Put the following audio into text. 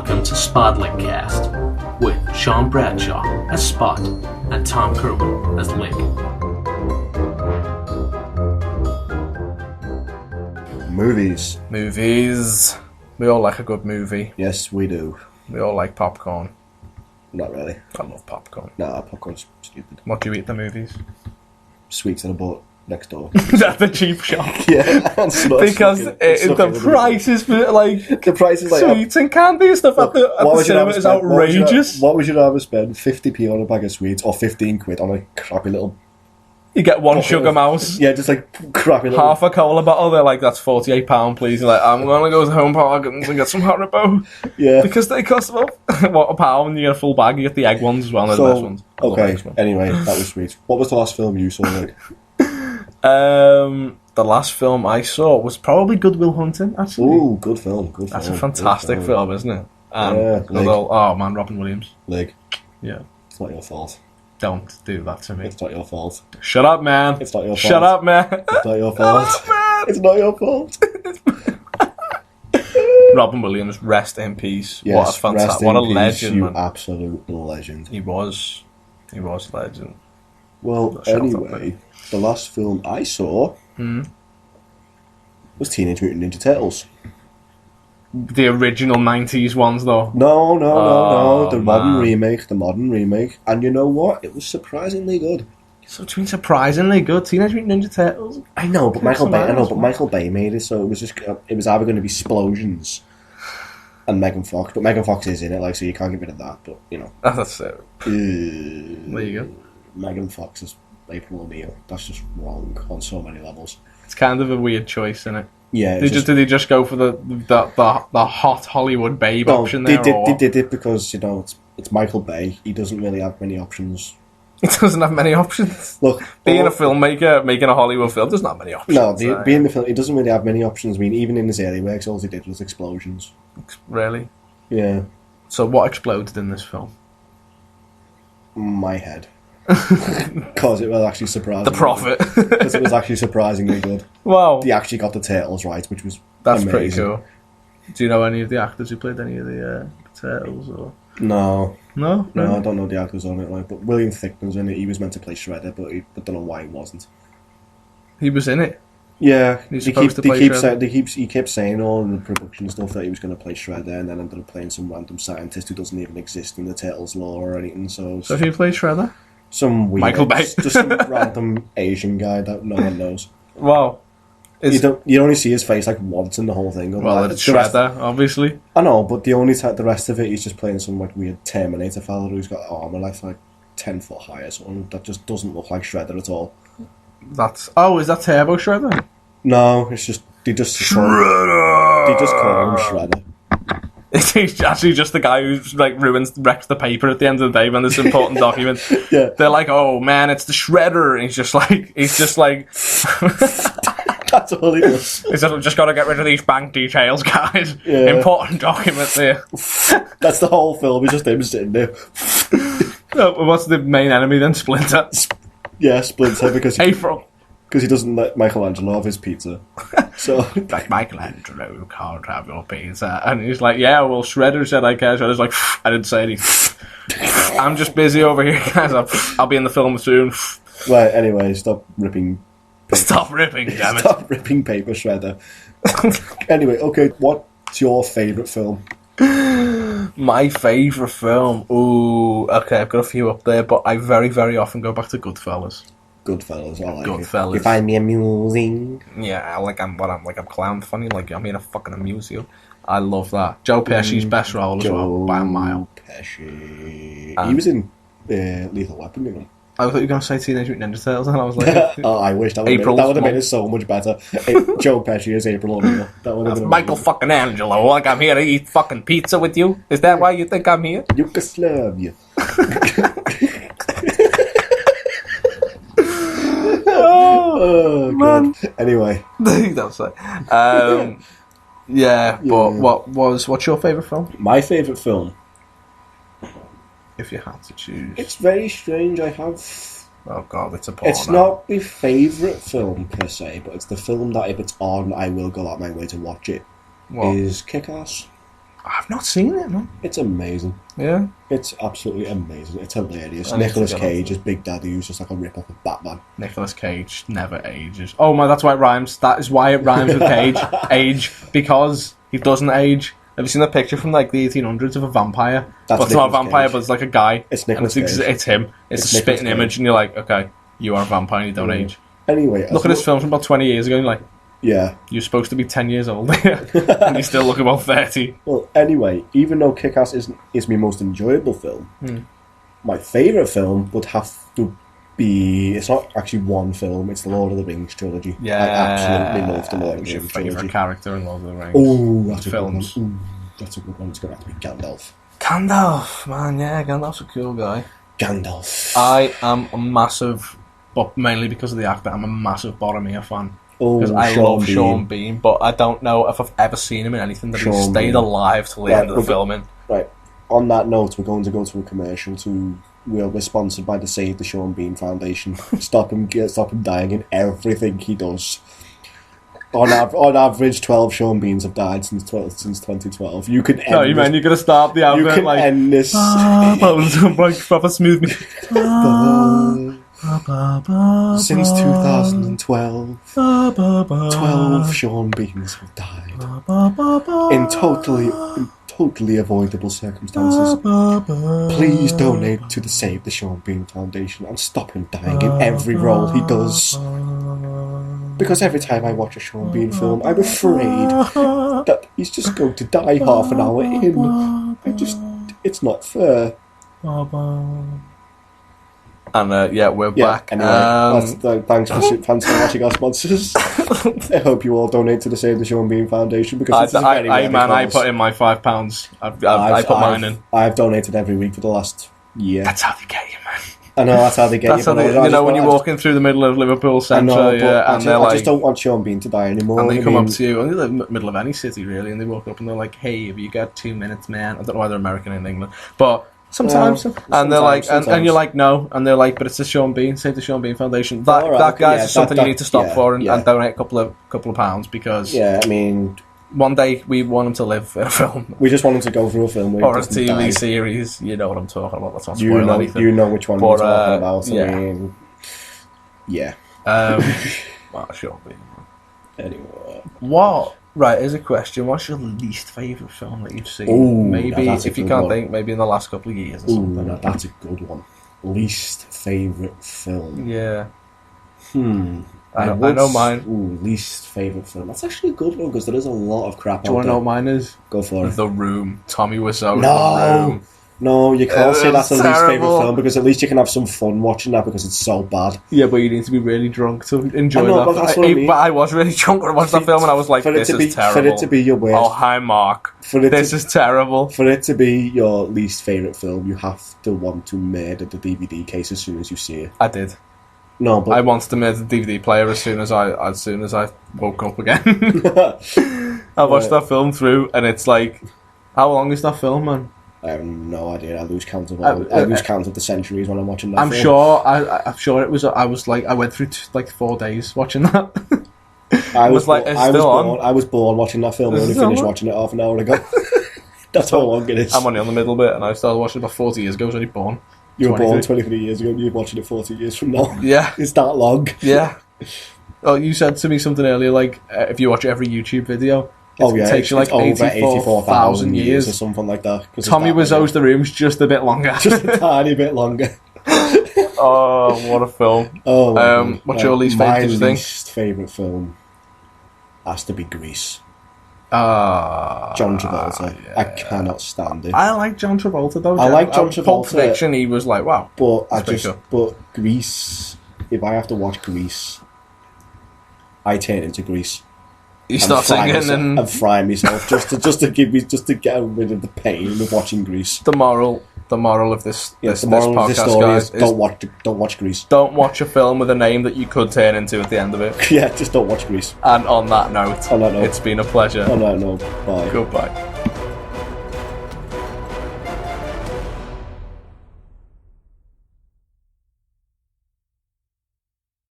welcome to Spod and Lig cast with Sean Bradshaw as Spot and Tom Kerwin as Lig. Movies. We all like a good movie. Yes, we do. We all like popcorn. Not really. I love popcorn. Nah, popcorn's stupid. What do you eat at the movies? Sweets that I bought next door. Is that the cheap shop? Yeah, and because the prices for like the prices like sweets and candy and stuff at the cinema is outrageous. What would you rather spend 50p on a bag of sweets or 15 quid on a crappy little? You get one sugar mouse. Yeah, just like crappy little. Half a cola bottle. They're like, that's £48, please. You're like, I'm gonna go to Home Bargains and get some Haribo. Yeah, because they cost about what, £1, and you get a full bag. You get the egg ones as well. They're the best ones. Okay. Anyway, that was sweet. What was the last film you saw? Like? The last film I saw was probably Good Will Hunting, actually. Ooh, good film. That's a fantastic film, isn't it? Yeah, oh man, Robin Williams. Lig. Yeah. It's not your fault. Don't do that to me. It's not your fault. Shut up, man. It's not your fault. Shut up, man. It's not your fault. Shut up, man. It's not your fault. Robin Williams, rest in peace. Yes, what a fantastic, what a legend, you man. Absolute legend. He was a legend. Well, anyway, the last film I saw was Teenage Mutant Ninja Turtles. The original 90s ones, though. No. The modern remake. And you know what? It was surprisingly good. So it's been surprisingly good. Teenage Mutant Ninja Turtles. I know, but Michael Bay made it, so it was either going to be Splosions and Megan Fox, but Megan Fox is in it, like, so you can't get rid of that. But you know, that's it. There you go. Megan Fox is April O'Neil. That's just wrong on so many levels. It's kind of a weird choice, isn't it? Yeah. Did they just go for the hot Hollywood babe option there? They did it because, you know, it's Michael Bay. He doesn't really have many options. He doesn't have many options. Look, being a filmmaker, making a Hollywood film, doesn't have many options. No, being the film, he doesn't really have many options. I mean, even in his early works, all he did was explosions. Really? Yeah. So what exploded in this film? My head. Because it was actually surprising. The profit. Because it was actually surprisingly good. Wow. They actually got the turtles right, which was That's amazing. Pretty cool. Do you know any of the actors who played any of the turtles? Or? No. No, I don't know the actors on it. Like, but William Thickman's in it. He was meant to play Shredder, but I don't know why he wasn't. He was in it. Yeah, he kept saying all in the production stuff that he was going to play Shredder, and then ended up playing some random scientist who doesn't even exist in the Turtles lore or anything. So who played Shredder? Some weird, Michael Bay, just some random Asian guy that no one knows. Wow. You only see his face like once in the whole thing. Well, it's Shredder, obviously. I know, but the rest of it, he's just playing some like weird Terminator fella who's got armor like 10 foot high or something. That just doesn't look like Shredder at all. Is that Turbo Shredder? No, it's just Shredder. They just call him Shredder. He's actually just the guy who wrecks the paper at the end of the day when there's an important document. Yeah, they're like, "Oh man, it's the Shredder," and he's just like. That's all he does. He's just got to get rid of these bank details, guys. Yeah. Important documents here. That's the whole film. It's just him sitting there. What's the main enemy then? Splinter. Yeah, Splinter because he doesn't let Michelangelo have his pizza. So like, Michelangelo, you can't have your pizza. And he's like, yeah, well, Shredder said I can. Shredder's like, I didn't say anything. I'm just busy over here, guys. I'll be in the film soon. Right, anyway, stop ripping, damn it. Stop ripping paper, Shredder. Anyway, okay, what's your favourite film? My favourite film? Ooh, okay, I've got a few up there, but I very, very often go back to Goodfellas. Goodfellas, I like Goodfellas. It. You find me amusing. Yeah, I'm clown funny, like I'm here to fucking amuse you. I love that. Joe Pesci's best role as well, by a mile. Pesci. He was in Lethal Weapon, you know. I thought you were going to say Teenage Mutant Ninja Turtles, and I was like... Oh, I wish. That would have made it so much better. Joe Pesci as April O'Neil. That's Michael fucking Angelo. Like, I'm here to eat fucking pizza with you? Is that why you think I'm here? Yugoslavia. Oh, man. God. Anyway. Don't say. Yeah, but what's your favourite film? My favourite film? If you had to choose. It's very strange. I have... Oh god, it's a porno. It's not my favourite film per se, but it's the film that if it's on, I will go out my way to watch it. What? Is Kick-Ass. I've not seen it, man. It's amazing. Yeah. It's absolutely amazing. It's hilarious. I need to Nicolas get Cage onto as Big Daddy, who's just like a rip-off of Batman. Nicolas Cage never ages. Oh my, that's why it rhymes. That is why it rhymes with Cage. Age. Because he doesn't age. Have you seen the picture from like the 1800s of a vampire? That's Well, it's not a Nicolas vampire, Cage. but it's like a guy. It's Nicolas and Cage. it's him. It's a Nicolas spitting Cage. image, and you're like, okay, you are a vampire and you don't age. Anyway, Look at this film from about 20 years ago, and you're like, Yeah. you're supposed to be 10 years old, and you still look about 30. Well, anyway, even though Kick-Ass is my most enjoyable film, my favourite film would have to be... It's not actually one film, it's the Lord of the Rings trilogy. Yeah. I absolutely love the Lord of Who's the your Rings favourite trilogy. character in Lord of the Rings? Oh, that's a Films. good one. Ooh, that's a good one. It's going to have to be Gandalf. Gandalf, man, yeah, Gandalf's a cool guy. Gandalf. I am a massive, but mainly because of the actor, I'm a massive Boromir fan. Oh, Because I Sean love Bean. Sean Bean, but I don't know if I've ever seen him in anything that he Sean stayed Bean. alive till the Right, end of the filming. Right. On that note, we're going to go to a commercial we're sponsored by the Save the Sean Bean Foundation. Stop him dying in everything he does. On average, 12 Sean Beans have died since 2012. You can end No, you man, you're gonna start the you advert can like end this. like proper smooth music. Since 2012, 12 Sean Beans have died in totally avoidable circumstances. Please donate to the Save the Sean Bean Foundation and stop him dying in every role he does. Because every time I watch a Sean Bean film, I'm afraid that he's just going to die half an hour in. It's not fair. And yeah, we're back. Anyway, thanks for watching our sponsors. I hope you all donate to the Save the Sean Bean Foundation because I put in my £5. I put mine in. I've donated every week for the last year. That's how they get you, man. I know that's how they get That's you. how they, when you're walking through the middle of Liverpool Centre, and they're like, I just don't want Sean Bean to die anymore. and they come up to you, and they're in the middle of any city really, and they walk up and they're like, "Hey, have you got 2 minutes, man?" I don't know why they're American in England, but sometimes, and they're like, and you're like, no, and they're like, but it's the Sean Bean, Save the Sean Bean Foundation. That guy's is something you need to stop for and donate a couple of pounds because I mean, one day we want him to live in a film. We just want him to go through a film where or he a doesn't TV die. series. You know what I'm talking about. Let's not spoil anything. You know which one we're talking about. Yeah. I mean, yeah. Well, Sean Bean. Anyway, what? Right, here's a question. What's your least favourite film that you've seen? Ooh, maybe, that's a if you good can't one. think, maybe in the last couple of years or something. Ooh, that's a good one. Least favourite film. Yeah. I know mine. Ooh, least favourite film. That's actually a good one because there is a lot of crap Do you out want to there. know what mine is? Go for it. The Room. Tommy Wiseau in The Room. No, you can't say that's the least favourite terrible. film because at least you can have some fun watching that because it's so bad. Yeah, but you need to be really drunk to enjoy I know, that. but that's what I mean. But I was really drunk when I watched that film and I was like, this is terrible. For it to be your worst. Oh, hi, Mark. This is terrible. For it to be your least favourite film, you have to want to murder the DVD case as soon as you see it. I did. No, but I wanted to murder the DVD player as soon as I woke up again. I watched that film through and it's like, how long is that film, man? I have no idea. I lose count of the centuries when I'm watching that. I'm sure it was. I was like, I went through like 4 days watching that. I was on. I was born watching that film. I only finished watching it half an hour ago. That's how long it is. I'm only on the middle bit, and I started watching it about 40 years ago. I was only born. You were born 23 years ago. You're watching it 40 years from now. Yeah, it's that long. Yeah. Oh, you said to me something earlier, like if you watch every YouTube video. It takes you like over 84,000 years or something like that. Tommy Wiseau's The Room's just a bit longer. Just a tiny bit longer. Oh, what a film. Oh, what's your least favourite thing? My least favourite film has to be Grease. John Travolta. Yeah. I cannot stand it. I like John Travolta though. I like John Travolta. Pulp Fiction, he was like, wow. But Grease, if I have to watch Grease, I turn into Grease. You start singing and fry myself just to get rid of the pain of watching Grease. The moral of this podcast, guys, is don't watch Grease. Don't watch a film with a name that you could turn into at the end of it. Yeah, just don't watch Grease. And on that note, it's been a pleasure. On that note, bye. Goodbye.